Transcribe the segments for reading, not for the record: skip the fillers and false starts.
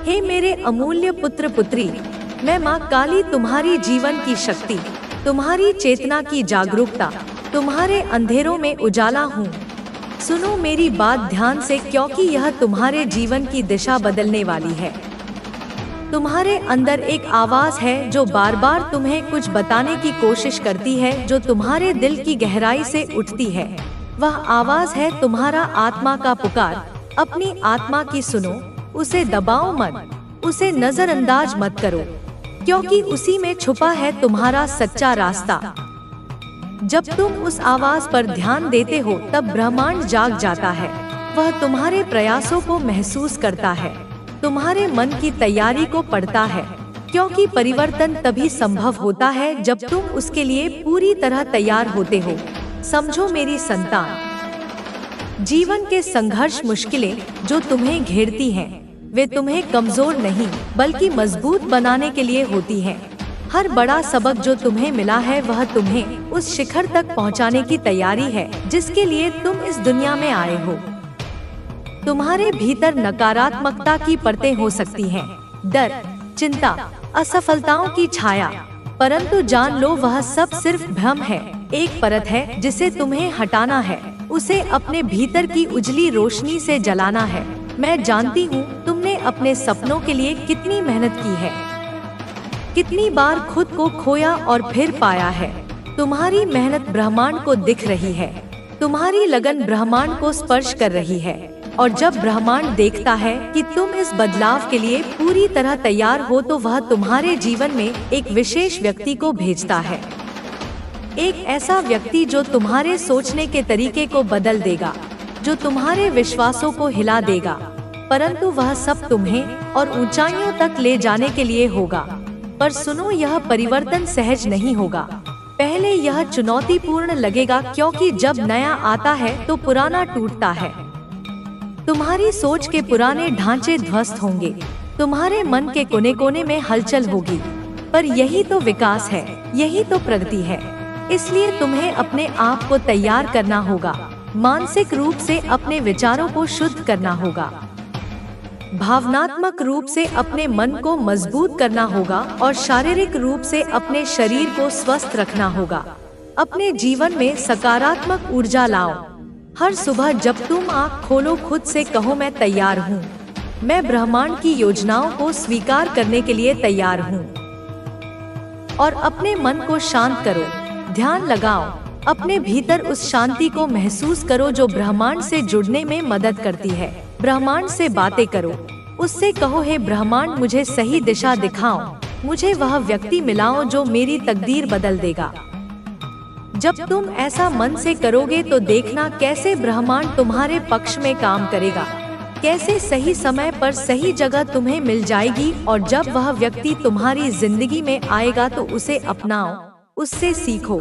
हे मेरे अमूल्य पुत्र पुत्री, मैं माँ काली तुम्हारी जीवन की शक्ति, तुम्हारी चेतना की जागरूकता, तुम्हारे अंधेरों में उजाला हूँ। सुनो मेरी बात ध्यान से, क्योंकि यह तुम्हारे जीवन की दिशा बदलने वाली है। तुम्हारे अंदर एक आवाज है जो बार बार तुम्हें कुछ बताने की कोशिश करती है, जो तुम्हारे दिल की गहराई से उठती है। वह आवाज है तुम्हारा आत्मा का पुकार। अपनी आत्मा की सुनो, उसे दबाओ मत, उसे नजरअंदाज मत करो, क्योंकि उसी में छुपा है तुम्हारा सच्चा रास्ता। जब तुम उस आवाज पर ध्यान देते हो तब ब्रह्मांड जाग जाता है। वह तुम्हारे प्रयासों को महसूस करता है, तुम्हारे मन की तैयारी को पढ़ता है, क्योंकि परिवर्तन तभी संभव होता है जब तुम उसके लिए पूरी तरह तैयार होते हो। समझो मेरी संतान, जीवन के संघर्ष, मुश्किलें जो तुम्हें घेरती हैं, वे तुम्हें कमजोर नहीं बल्कि मजबूत बनाने के लिए होती हैं। हर बड़ा सबक जो तुम्हें मिला है वह तुम्हें उस शिखर तक पहुंचाने की तैयारी है जिसके लिए तुम इस दुनिया में आए हो। तुम्हारे भीतर नकारात्मकता की परतें हो सकती हैं, डर, चिंता, असफलताओं की छाया, परंतु जान लो वह सब सिर्फ भ्रम है। एक परत है जिसे तुम्हें हटाना है, उसे अपने भीतर की उजली रोशनी से जलाना है। मैं जानती हूँ तुमने अपने सपनों के लिए कितनी मेहनत की है, कितनी बार खुद को खोया और फिर पाया है। तुम्हारी मेहनत ब्रह्मांड को दिख रही है, तुम्हारी लगन ब्रह्मांड को स्पर्श कर रही है। और जब ब्रह्मांड देखता है कि तुम इस बदलाव के लिए पूरी तरह तैयार हो तो वह तुम्हारे जीवन में एक विशेष व्यक्ति को भेजता है। एक ऐसा व्यक्ति जो तुम्हारे सोचने के तरीके को बदल देगा, जो तुम्हारे विश्वासों को हिला देगा, परंतु वह सब तुम्हें और ऊंचाइयों तक ले जाने के लिए होगा। पर सुनो, यह परिवर्तन सहज नहीं होगा। पहले यह चुनौतीपूर्ण लगेगा, क्योंकि जब नया आता है तो पुराना टूटता है। तुम्हारी सोच के पुराने ढांचे ध्वस्त होंगे, तुम्हारे मन के कोने कोने में हलचल होगी, पर यही तो विकास है, यही तो प्रगति है। इसलिए तुम्हें अपने आप को तैयार करना होगा, मानसिक रूप से अपने विचारों को शुद्ध करना होगा, भावनात्मक रूप से अपने मन को मजबूत करना होगा और शारीरिक रूप से अपने शरीर को स्वस्थ रखना होगा। अपने जीवन में सकारात्मक ऊर्जा लाओ। हर सुबह जब तुम आँख खोलो, खुद से कहो मैं तैयार हूँ, मैं ब्रह्मांड की योजनाओं को स्वीकार करने के लिए तैयार हूँ। और अपने मन को शांत करो, ध्यान लगाओ, अपने भीतर उस शांति को महसूस करो जो ब्रह्मांड से जुड़ने में मदद करती है। ब्रह्मांड से बातें करो, उससे कहो हे ब्रह्मांड मुझे सही दिशा दिखाओ, मुझे वह व्यक्ति मिलाओ जो मेरी तकदीर बदल देगा। जब तुम ऐसा मन से करोगे तो देखना कैसे ब्रह्मांड तुम्हारे पक्ष में काम करेगा, कैसे सही समय पर सही जगह तुम्हें मिल जाएगी। और जब वह व्यक्ति तुम्हारी जिंदगी में आएगा तो उसे अपनाओ, उससे सीखो,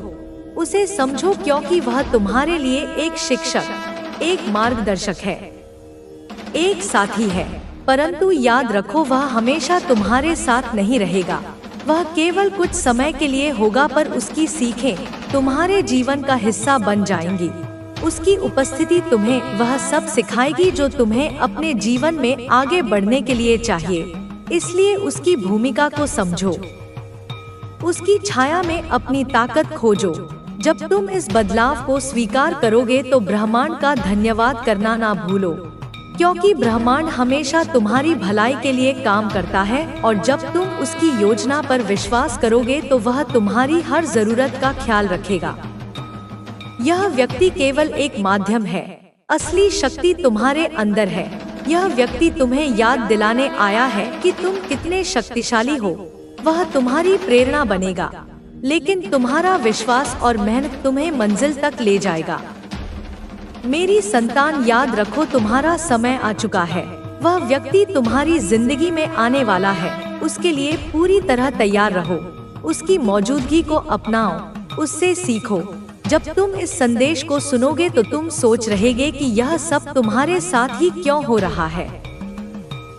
उसे समझो, क्योंकि वह तुम्हारे लिए एक शिक्षक, एक मार्गदर्शक है, एक साथी है। परंतु याद रखो, वह हमेशा तुम्हारे साथ नहीं रहेगा, वह केवल कुछ समय के लिए होगा, पर उसकी सीखें तुम्हारे जीवन का हिस्सा बन जाएंगी। उसकी उपस्थिति तुम्हें वह सब सिखाएगी जो तुम्हें अपने जीवन में आगे बढ़ने के लिए चाहिए। इसलिए उसकी भूमिका को समझो, उसकी छाया में अपनी ताकत खोजो। जब तुम इस बदलाव को स्वीकार करोगे तो ब्रह्मांड का धन्यवाद करना ना भूलो, क्योंकि ब्रह्मांड हमेशा तुम्हारी भलाई के लिए काम करता है। और जब तुम उसकी योजना पर विश्वास करोगे तो वह तुम्हारी हर जरूरत का ख्याल रखेगा। यह व्यक्ति केवल एक माध्यम है, असली शक्ति तुम्हारे अंदर है। यह व्यक्ति तुम्हें याद दिलाने आया है कि तुम कितने शक्तिशाली हो। वह तुम्हारी प्रेरणा बनेगा, लेकिन तुम्हारा विश्वास और मेहनत तुम्हें मंजिल तक ले जाएगा। मेरी संतान, याद रखो तुम्हारा समय आ चुका है। वह व्यक्ति तुम्हारी जिंदगी में आने वाला है, उसके लिए पूरी तरह तैयार रहो। उसकी मौजूदगी को अपनाओ, उससे सीखो। जब तुम इस संदेश को सुनोगे तो तुम सोच रहेगे कि यह सब तुम्हारे साथ ही क्यों हो रहा है।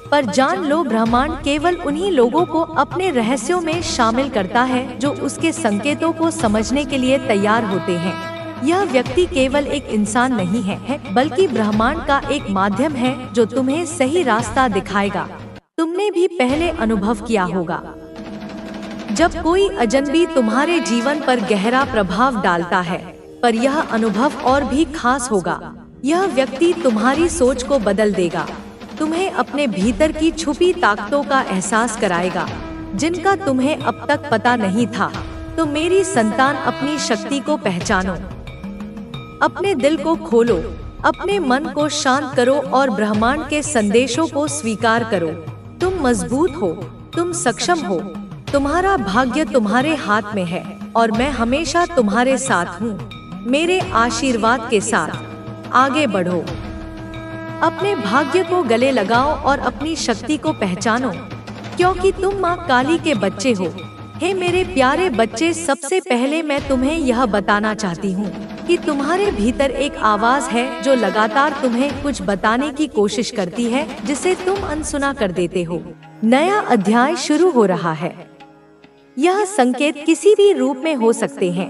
पर जान लो, ब्रह्मांड केवल उन्हीं लोगों को अपने रहस्यों में शामिल करता है जो उसके संकेतों को समझने के लिए तैयार होते हैं। यह व्यक्ति केवल एक इंसान नहीं है, बल्कि ब्रह्मांड का एक माध्यम है जो तुम्हें सही रास्ता दिखाएगा। तुमने भी पहले अनुभव किया होगा। जब कोई अजनबी तुम्हारे जीवन पर गहरा प्रभाव डालता है, पर यह अनुभव और भी खास होगा। यह व्यक्ति तुम्हारी सोच को बदल देगा, तुम्हें अपने भीतर की छुपी ताकतों का एहसास कराएगा जिनका तुम्हें अब तक पता नहीं था। तो मेरी संतान, अपनी शक्ति को पहचानो, अपने दिल को खोलो, अपने मन को शांत करो और ब्रह्मांड के संदेशों को स्वीकार करो। तुम मजबूत हो, तुम सक्षम हो, तुम्हारा भाग्य तुम्हारे हाथ में है और मैं हमेशा तुम्हारे साथ हूँ। मेरे आशीर्वाद के साथ आगे बढ़ो, अपने भाग्य को गले लगाओ और अपनी शक्ति को पहचानो, क्योंकि तुम माँ काली के बच्चे हो। हे मेरे प्यारे बच्चे, सबसे पहले मैं तुम्हें यह बताना चाहती हूँ कि तुम्हारे भीतर एक आवाज है जो लगातार तुम्हें कुछ बताने की कोशिश करती है, जिसे तुम अनसुना कर देते हो। नया अध्याय शुरू हो रहा है। यह संकेत किसी भी रूप में हो सकते हैं,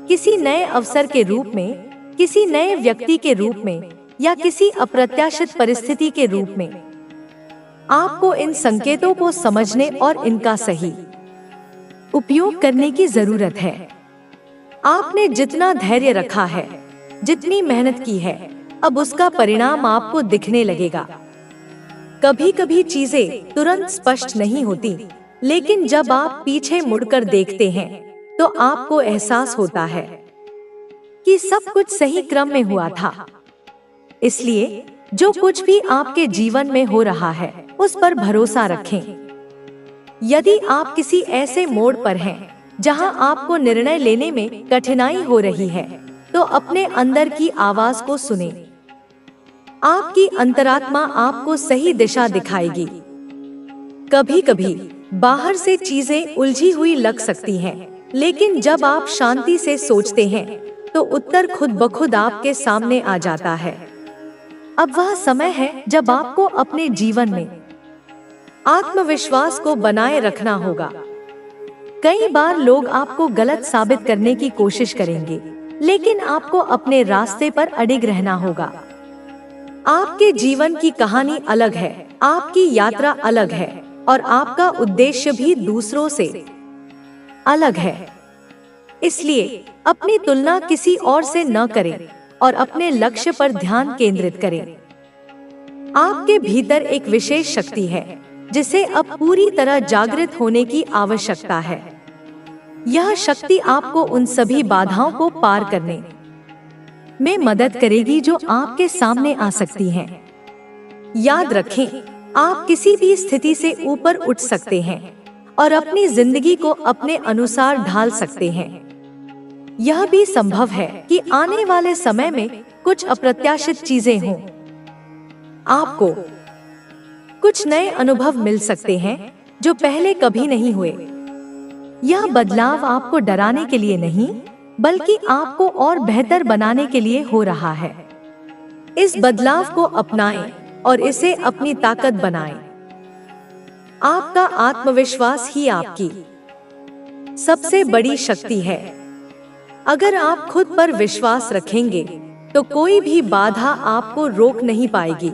किसी नए अवसर के रूप में, किसी नए व्यक्ति के रूप में, या किसी अप्रत्याशित परिस्थिति के रूप में। आपको इन संकेतों को समझने और इनका सही उपयोग करने की जरूरत है। आपने जितना धैर्य रखा है, जितनी मेहनत की है, अब उसका परिणाम आपको दिखने लगेगा। कभी कभी चीजें तुरंत स्पष्ट नहीं होती, लेकिन जब आप पीछे मुड़कर देखते हैं तो आपको एहसास होता है कि सब कुछ सही क्रम में हुआ था। इसलिए जो कुछ भी आपके जीवन में हो रहा है, उस पर भरोसा रखें। यदि आप किसी ऐसे मोड़ पर हैं जहां आपको निर्णय लेने में कठिनाई हो रही है, तो अपने अंदर की आवाज को सुनें। आपकी अंतरात्मा आपको सही दिशा दिखाएगी। कभी कभी बाहर से चीजें उलझी हुई लग सकती हैं, लेकिन जब आप शांति से सोचते हैं तो उत्तर खुद ब खुद आपके सामने आ जाता है। अब वह समय है जब आपको अपने जीवन में आत्मविश्वास को बनाए रखना होगा। कई बार लोग आपको गलत साबित करने की कोशिश करेंगे, लेकिन आपको अपने रास्ते पर अडिग रहना होगा। आपके जीवन की कहानी अलग है, आपकी यात्रा अलग है और आपका उद्देश्य भी दूसरों से अलग है। इसलिए अपनी तुलना किसी और से न करें और अपने लक्ष्य पर ध्यान केंद्रित करें। आपके भीतर एक विशेष शक्ति है जिसे अब पूरी तरह जागृत होने की आवश्यकता है। यह शक्ति आपको उन सभी बाधाओं को पार करने में मदद करेगी जो आपके सामने आ सकती हैं। याद रखें, आप किसी भी स्थिति से ऊपर उठ सकते हैं और अपनी जिंदगी को अपने अनुसार ढाल सकते हैं। यह भी संभव है कि आने वाले समय में कुछ अप्रत्याशित चीजें हों। आपको कुछ नए अनुभव मिल सकते हैं जो पहले कभी नहीं हुए। यह बदलाव आपको डराने के लिए नहीं, बल्कि आपको और बेहतर बनाने के लिए हो रहा है। इस बदलाव को अपनाएं और इसे अपनी ताकत बनाएं। आपका आत्मविश्वास ही आपकी सबसे बड़ी शक्ति है। अगर आप खुद पर विश्वास रखेंगे तो कोई भी बाधा आपको रोक नहीं पाएगी।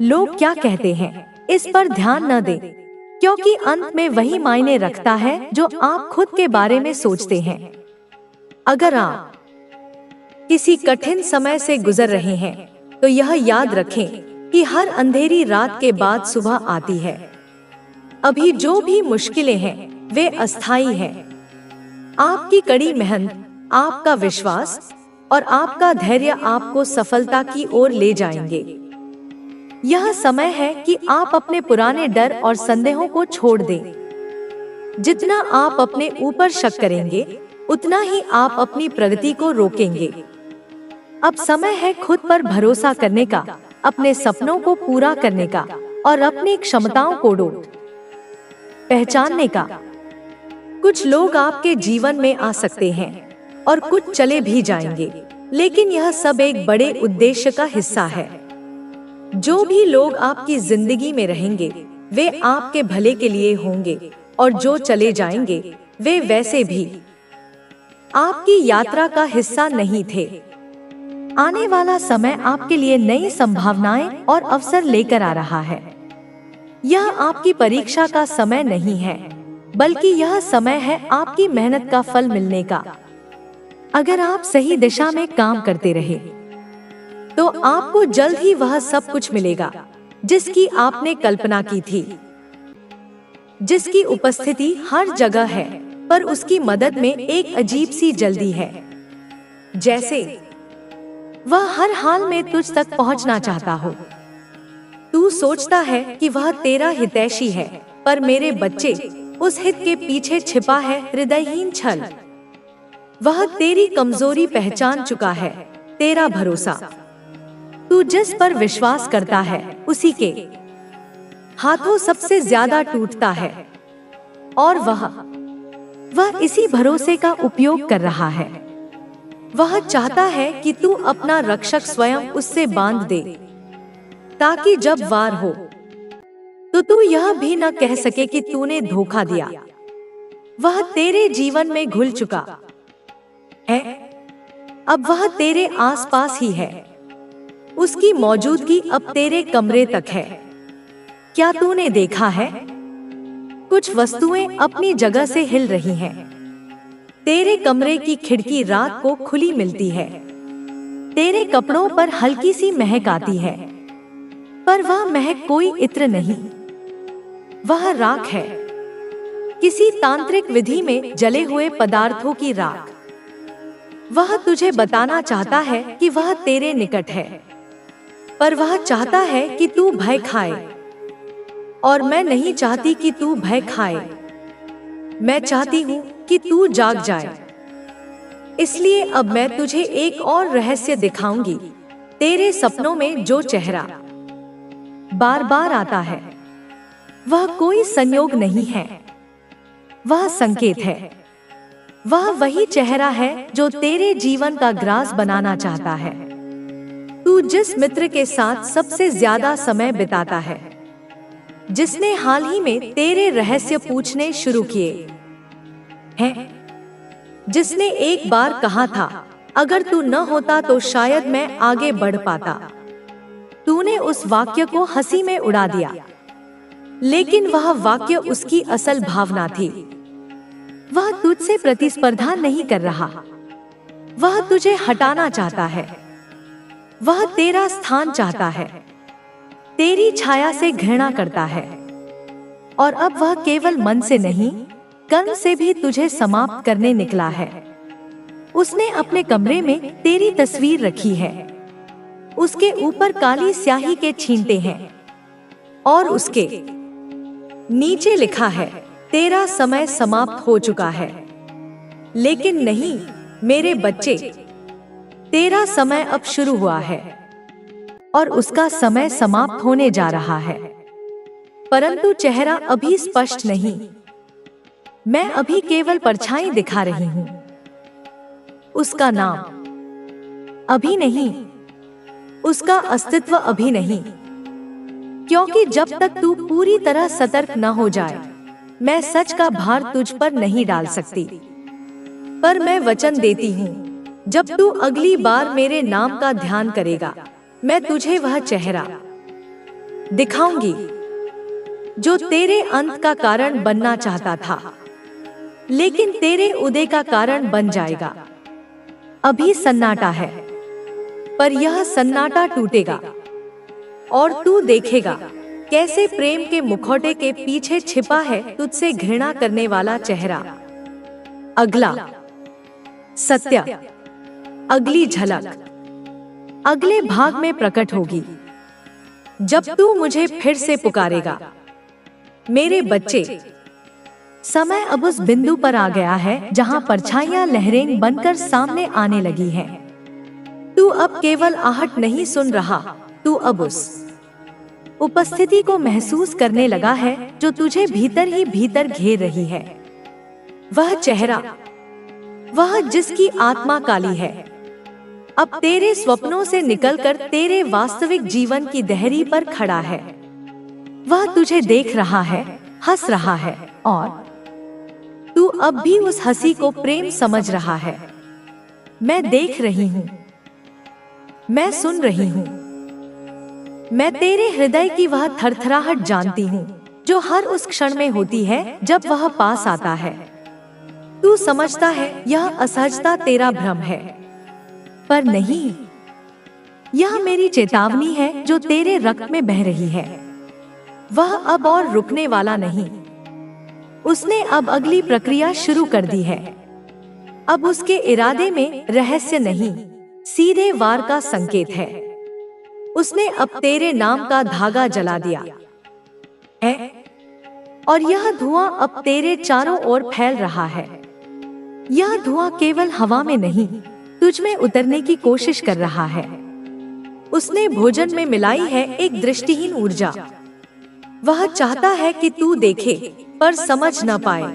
लोग क्या कहते हैं, इस पर ध्यान न दें, क्योंकि अंत में वही मायने रखता है जो आप खुद के बारे में सोचते हैं। अगर आप किसी कठिन समय से गुजर रहे हैं तो यह याद रखें कि हर अंधेरी रात के बाद सुबह आती है। अभी जो भी मुश्किलें हैं वे अस्थायी हैं। आपकी कड़ी मेहनत, आपका विश्वास और आपका धैर्य आपको सफलता की ओर ले जाएंगे। यह समय है कि आप अपने पुराने डर और संदेहों को छोड़ दें। जितना आप अपने ऊपर शक करेंगे, उतना ही आप अपनी प्रगति को रोकेंगे। अब समय है खुद पर भरोसा करने का, अपने सपनों को पूरा करने का और अपनी क्षमताओं को पहचानने का। कुछ लोग आपके जीवन में आ सकते हैं और कुछ चले भी जाएंगे, लेकिन यह सब एक बड़े उद्देश्य का हिस्सा है। जो भी लोग आपकी जिंदगी में रहेंगे वे आपके भले के लिए होंगे, और जो चले जाएंगे वे वैसे भी आपकी यात्रा का हिस्सा नहीं थे। आने वाला समय आपके लिए नई संभावनाएं और अवसर लेकर आ रहा है। यह आपकी परीक्षा का समय नहीं है, बल्कि यह समय है आपकी मेहनत का फल मिलने का। अगर आप सही दिशा में काम करते रहे तो आपको जल्द ही वह सब कुछ मिलेगा जिसकी आपने कल्पना की थी, जिसकी उपस्थिति हर जगह है, पर उसकी मदद में एक अजीब सी जल्दी है। जैसे वह हर हाल में तुझ तक पहुंचना चाहता हो। तू सोचता है कि वह तेरा हितैषी है, पर मेरे बच्चे, उस हित के पीछे छिपा है हृदयहीन छल। वह तेरी कमजोरी पहचान चुका है, तेरा भरोसा। तू जिस पर विश्वास करता है उसी के हाथों सबसे ज्यादा टूटता है, और वह इसी भरोसे का उपयोग कर रहा है। वह चाहता है कि तू अपना रक्षक स्वयं उससे बांध दे, ताकि जब वार हो तो तू यह भी न कह सके कि तूने धोखा दिया। वह तेरे जीवन में घुल चुका है, अब वह तेरे आसपास ही है। उसकी मौजूदगी अब तेरे कमरे तक है। क्या तूने देखा है? कुछ वस्तुएं अपनी जगह से हिल रही हैं। तेरे कमरे की खिड़की रात को खुली मिलती है। तेरे कपड़ों पर हल्की सी महक आती है, पर वह महक कोई इत्र नहीं, वह राख है, किसी तांत्रिक विधि में जले हुए पदार्थों की राख। वह तुझे बताना चाहता है कि वह तेरे निकट है, पर वह चाहता है कि तू भय खाए, और मैं नहीं चाहती कि तू भय खाए। मैं चाहती हूँ कि तू जाग जाए। इसलिए अब मैं तुझे एक और रहस्य दिखाऊंगी। तेरे सपनों में जो चेहरा बार बार आता है, वह कोई संयोग नहीं है, वह संकेत है। वह वही चेहरा है जो तेरे जीवन का ग्रास बनाना चाहता है। तू जिस मित्र के साथ सबसे ज्यादा समय बिताता है, जिसने हाल ही में तेरे रहस्य पूछने शुरू किए हैं, जिसने एक बार कहा था, अगर तू न होता तो शायद मैं आगे बढ़ पाता। तूने उस वाक्य को हंसी में उड़ा दिया, लेकिन वह वाक्य उसकी असल भावना थी। वह तुझसे प्रतिस्पर्धा नहीं कर रहा, वह तुझे हटाना चाहता है। वह तेरा स्थान चाहता है, तेरी छाया से घृणा करता है, और अब वह केवल मन से नहीं, कर्म से भी तुझे समाप्त करने निकला है। उसने अपने कमरे में तेरी तस्वीर रखी है, उसके ऊपर काली स्याही के छींटे हैं, और उसके नीचे लिखा है, तेरा समय समाप्त हो चुका है। लेकिन नहीं मेरे बच्चे, तेरा समय अब शुरू हुआ है, और उसका समय समाप्त होने जा रहा है। परंतु चेहरा अभी स्पष्ट नहीं, मैं अभी केवल परछाई दिखा रही हूँ। उसका नाम अभी नहीं, उसका अस्तित्व अभी नहीं, क्योंकि जब तक तू पूरी तरह सतर्क न हो जाए, मैं सच का भार तुझ पर नहीं डाल सकती। पर मैं वचन देती हूँ, जब तू अगली बार मेरे नाम का ध्यान करेगा, मैं तुझे वह चेहरा दिखाऊंगी जो तेरे अंत का कारण बनना चाहता था, लेकिन तेरे उदय का कारण बन जाएगा। अभी सन्नाटा है, पर यह सन्नाटा टूटेगा, और तू देखेगा कैसे प्रेम के मुखौटे के पीछे छिपा है तुझसे घृणा करने वाला चेहरा। अगला सत्य, अगली झलक अगले भाग में प्रकट होगी, जब तू मुझे फिर से पुकारेगा। मेरे बच्चे, समय अब उस बिंदु पर आ गया है जहां परछाइयां लहरें बनकर सामने आने लगी हैं। तू अब केवल आहट नहीं सुन रहा, तू अब उस उपस्थिति को महसूस करने लगा है जो तुझे भीतर ही भीतर घेर रही है। वह चेहरा, वह जिसकी आत्मा काली है, अब तेरे स्वप्नों से निकलकर तेरे वास्तविक जीवन की दहरी पर खड़ा है। वह तुझे देख रहा है, हंस रहा है, और तू अब भी उस हंसी को प्रेम समझ रहा है। मैं देख रही हूँ, मैं सुन रही हूँ, मैं तेरे हृदय की वह थरथराहट जानती हूँ जो हर उस क्षण में होती है जब वह पास आता है। तू समझता है यह असहजता तेरा भ्रम है, पर नहीं, यह मेरी चेतावनी है जो तेरे रक्त में बह रही है। वह अब और रुकने वाला नहीं। उसने अब अगली प्रक्रिया शुरू कर दी है। अब उसके इरादे में रहस्य नहीं, सीधे वार का संकेत है। उसने अब तेरे नाम का धागा जला दिया है और यह धुआं अब तेरे चारों ओर फैल रहा है। यह धुआं केवल हवा में नहीं, तुझ में उतरने की कोशिश कर रहा है। उसने भोजन में मिलाई है एक दृष्टिहीन ऊर्जा। वह चाहता है कि तू देखे पर समझ न पाए।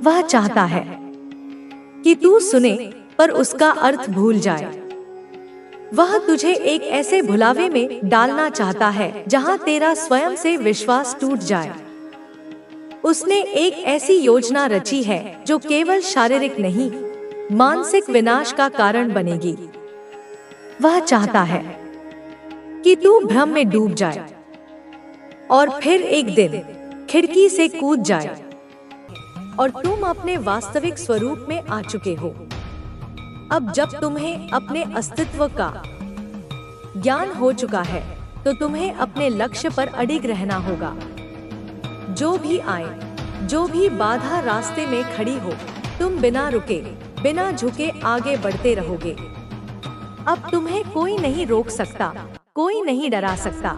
वह चाहता है कि तू सुने पर उसका अर्थ भूल जाए। वह तुझे एक ऐसे भुलावे में डालना चाहता है जहां तेरा स्वयं से विश्वास टूट जाए। उसने एक ऐसी योजना रची है जो केवल शारीरिक नहीं, मानसिक विनाश का कारण बनेगी। वह चाहता है कि तू भ्रम में डूब जाए और फिर एक दिन खिड़की से कूद जाए और तुम अपने वास्तविक स्वरूप में आ चुके हो। अब जब तुम्हें अपने अस्तित्व का ज्ञान हो चुका है तो तुम्हें अपने लक्ष्य पर अडिग रहना होगा। जो भी आए, जो भी बाधा रास्ते में खड़ी हो, तुम बिना रुके, बिना झुके आगे बढ़ते रहोगे। अब तुम्हें कोई नहीं रोक सकता, कोई नहीं डरा सकता,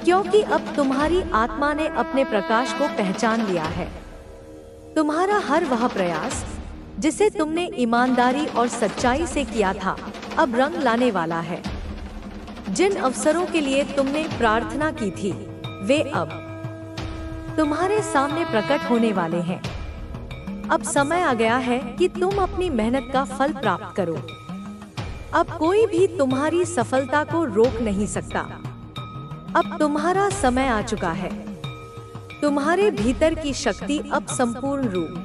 क्योंकि अब तुम्हारी आत्मा ने अपने प्रकाश को पहचान लिया है। तुम्हारा हर वह प्रयास जिसे तुमने ईमानदारी और सच्चाई से किया था, अब रंग लाने वाला है। जिन अवसरों के लिए तुमने प्रार्थना की थी, वे अब तुम्हारे सामने प्रकट होने वाले हैं। अब समय आ गया है कि तुम अपनी मेहनत का फल प्राप्त करो। अब कोई भी तुम्हारी सफलता को रोक नहीं सकता। अब तुम्हारा समय आ चुका है। तुम्हारे भीतर की शक्ति अब संपूर्ण रूप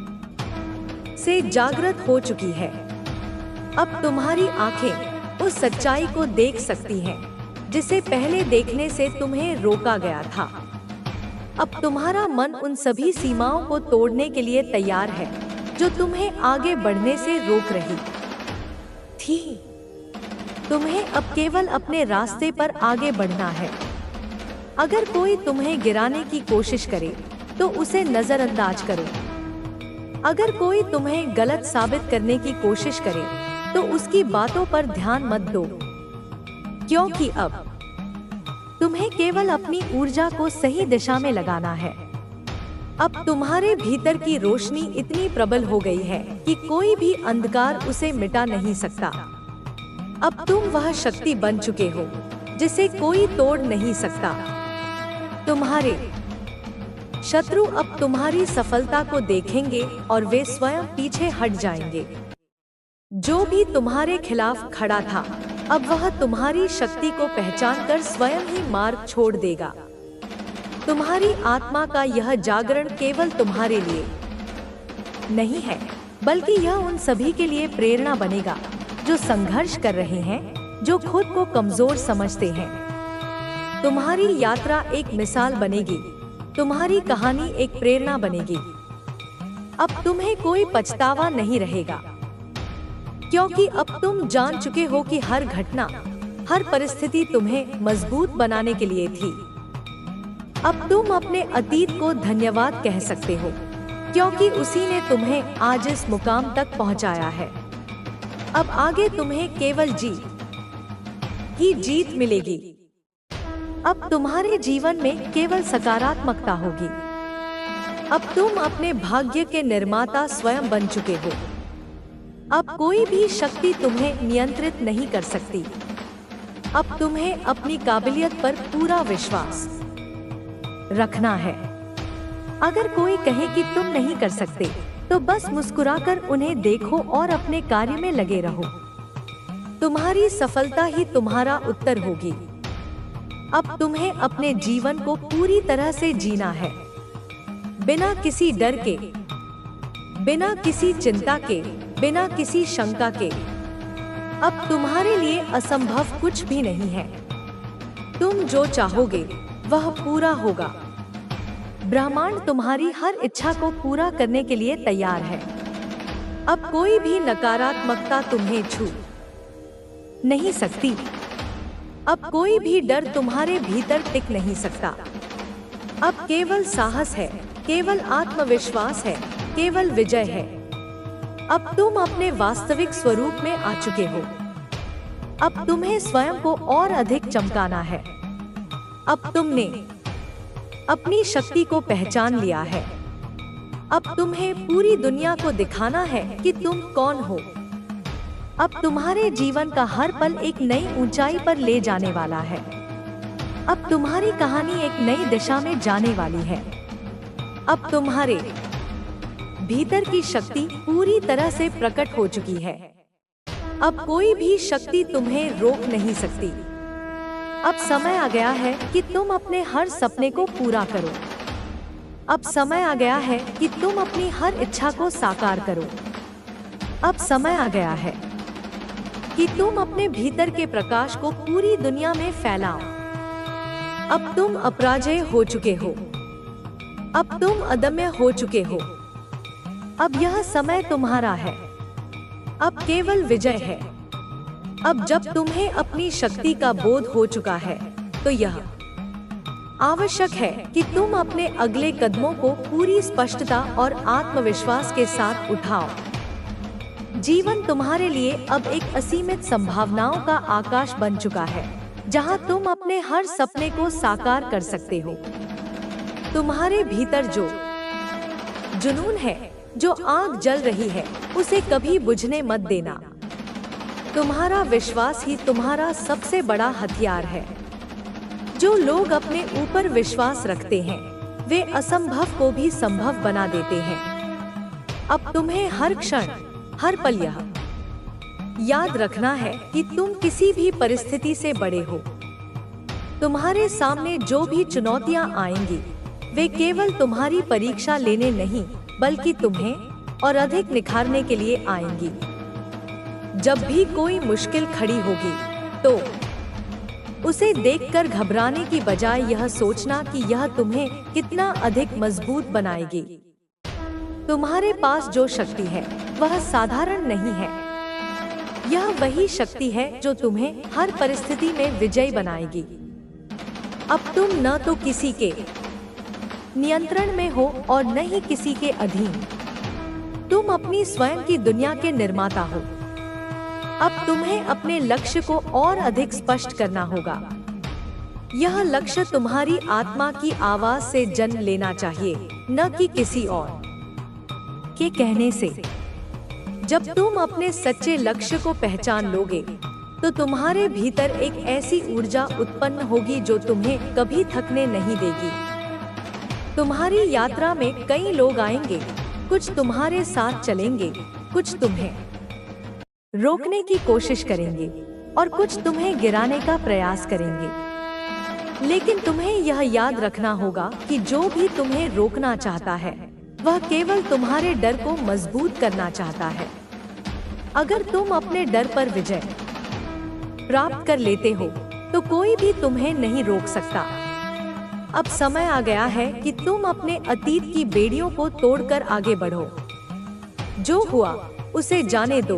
से जागृत हो चुकी है। अब तुम्हारी आंखें उस सच्चाई को देख सकती हैं जिसे पहले देखने से तुम्हें रोका गया था। अब तुम्हारा मन उन सभी सीमाओं को तोड़ने के लिए तैयार है जो तुम्हें आगे बढ़ने से रोक रही थी। तुम्हें अब केवल अपने रास्ते पर आगे बढ़ना है। अगर कोई तुम्हें गिराने की कोशिश करे तो उसे नजरअंदाज करो। अगर कोई तुम्हें गलत साबित करने की कोशिश करे तो उसकी बातों पर ध्यान मत दो, क्योंकि अब तुम्हें केवल अपनी ऊर्जा को सही दिशा में लगाना है। अब तुम्हारे भीतर की रोशनी इतनी प्रबल हो गई है कि कोई भी अंधकार उसे मिटा नहीं सकता। अब तुम वह शक्ति बन चुके हो जिसे कोई तोड़ नहीं सकता। तुम्हारे शत्रु अब तुम्हारी सफलता को देखेंगे और वे स्वयं पीछे हट जाएंगे। जो भी तुम्हारे खिलाफ खड़ा था, अब वह तुम्हारी शक्ति को पहचानकर स्वयं ही मार्ग छोड़ देगा। तुम्हारी आत्मा का यह जागरण केवल तुम्हारे लिए नहीं है, बल्कि यह उन सभी के लिए प्रेरणा बनेगा जो संघर्ष कर रहे हैं, जो खुद को कमजोर समझते हैं। तुम्हारी यात्रा एक मिसाल बनेगी, तुम्हारी कहानी एक प्रेरणा बनेगी। अब तुम्हें कोई पछतावा नहीं रहेगा, क्योंकि अब तुम जान चुके हो कि हर घटना, हर परिस्थिति तुम्हें मजबूत बनाने के लिए थी। अब तुम अपने अतीत को धन्यवाद कह सकते हो, क्योंकि उसी ने तुम्हें आज इस मुकाम तक पहुंचाया है। अब आगे तुम्हें केवल जीत ही जीत मिलेगी। अब तुम्हारे जीवन में केवल सकारात्मकता होगी। अब तुम अपने भाग्य के निर्माता स्वयं बन चुके हो। अब कोई भी शक्ति तुम्हें नियंत्रित नहीं कर सकती। अब तुम्हें अपनी काबिलियत पर पूरा विश्वास रखना है। अगर कोई कहे कि तुम नहीं कर सकते, तो बस मुस्कुराकर उन्हें देखो और अपने कार्य में लगे रहो। तुम्हारी सफलता ही तुम्हारा उत्तर होगी। अब तुम्हें अपने जीवन को पूरी तरह से जीना है, बिना किसी डर के, बिना किसी चिंता के, बिना किसी शंका के। अब तुम्हारे लिए असंभव कुछ भी नहीं है। तुम जो चाहोगे वह पूरा होगा। ब्रह्मांड तुम्हारी हर इच्छा को पूरा करने के लिए तैयार है। अब कोई भी नकारात्मकता तुम्हें छू नहीं सकती। अब कोई भी डर तुम्हारे भीतर टिक नहीं सकता। अब केवल साहस है, केवल आत्मविश्वास है, केवल विजय है। अब तुम अपने वास्तविक स्वरूप में आ चुके हो। अब तुम्हें स्वयं को और अधिक चमकाना है। अब तुमने अपनी शक्ति को पहचान लिया है। अब तुम्हें पूरी दुनिया को दिखाना है कि तुम कौन हो। अब तुम्हारे जीवन का हर पल एक नई ऊंचाई पर ले जाने वाला है। अब तुम्हारी कहानी एक नई दिशा में जाने वाली है। अब तुम्हारे भीतर की शक्ति पूरी तरह से प्रकट हो चुकी है। अब कोई भी शक्ति तुम्हें रोक नहीं सकती। अब समय आ गया है कि तुम अपने हर सपने को पूरा करो। अब समय आ गया है कि तुम अपनी हर इच्छा को साकार करो। अब समय आ गया है कि तुम अपने भीतर के प्रकाश को पूरी दुनिया में फैलाओ। अब तुम अपराजय हो चुके हो। अब तुम अदम्य हो चुके हो। अब यह समय तुम्हारा है। अब केवल विजय है। अब जब तुम्हें अपनी शक्ति का बोध हो चुका है तो यह आवश्यक है कि तुम अपने अगले कदमों को पूरी स्पष्टता और आत्मविश्वास के साथ उठाओ। जीवन तुम्हारे लिए अब एक असीमित संभावनाओं का आकाश बन चुका है, जहां तुम अपने हर सपने को साकार कर सकते हो। तुम्हारे भीतर जो जुनून है, जो आग जल रही है, उसे कभी बुझने मत देना। तुम्हारा विश्वास ही तुम्हारा सबसे बड़ा हथियार है। जो लोग अपने ऊपर विश्वास रखते हैं, वे असंभव को भी संभव बना देते हैं। अब तुम्हें हर क्षण, हर पल यह याद रखना है कि तुम किसी भी परिस्थिति से बड़े हो। तुम्हारे सामने जो भी चुनौतियां आएंगी, वे केवल तुम्हारी परीक्षा लेने नहीं, बल्कि तुम्हें और अधिक निखारने के लिए आएंगी। जब भी कोई मुश्किल खड़ी होगी, तो उसे देखकर घबराने की बजाय यह सोचना कि यह तुम्हें कितना अधिक मजबूत बनाएगी। तुम्हारे पास जो शक्ति है, वह साधारण नहीं है। यह वही शक्ति है जो तुम्हें हर परिस्थिति में विजयी बनाएगी। अब तुम न तो किसी के नियंत्रण में हो और न ही किसी के अधीन। तुम अपनी स्वयं की दुनिया के निर्माता हो। अब तुम्हें अपने लक्ष्य को और अधिक स्पष्ट करना होगा। यह लक्ष्य तुम्हारी आत्मा की आवाज से जन्म लेना चाहिए, न कि किसी और के कहने से। जब तुम अपने सच्चे लक्ष्य को पहचान लोगे, तो तुम्हारे भीतर एक ऐसी ऊर्जा उत्पन्न होगी जो तुम्हें कभी थकने नहीं देगी। तुम्हारी यात्रा में कई लोग आएंगे, कुछ तुम्हारे साथ चलेंगे, कुछ तुम्हें रोकने की कोशिश करेंगे और कुछ तुम्हें गिराने का प्रयास करेंगे। लेकिन तुम्हें यह याद रखना होगा कि जो भी तुम्हें रोकना चाहता है, वह केवल तुम्हारे डर को मजबूत करना चाहता है। अगर तुम अपने डर पर विजय प्राप्त कर लेते हो, तो कोई भी तुम्हें नहीं रोक सकता। अब समय आ गया है कि तुम अपने अतीत की बेड़ियों को तोड़कर आगे बढ़ो। जो हुआ उसे जाने दो।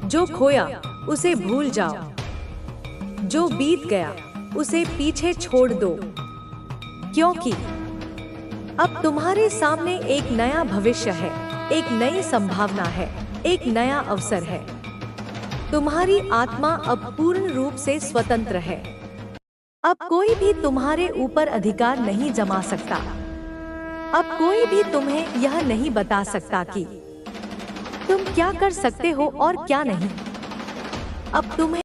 जो खोया उसे भूल जाओ। जो बीत गया उसे पीछे छोड़ दो, क्योंकि अब तुम्हारे सामने एक नया भविष्य है, एक नई संभावना है, एक नया अवसर है। तुम्हारी आत्मा अब पूर्ण रूप से स्वतंत्र है। अब कोई भी तुम्हारे ऊपर अधिकार नहीं जमा सकता। अब कोई भी तुम्हें यह नहीं बता सकता कि तुम क्या कर सकते हो और क्या नहीं। अब तुम्हें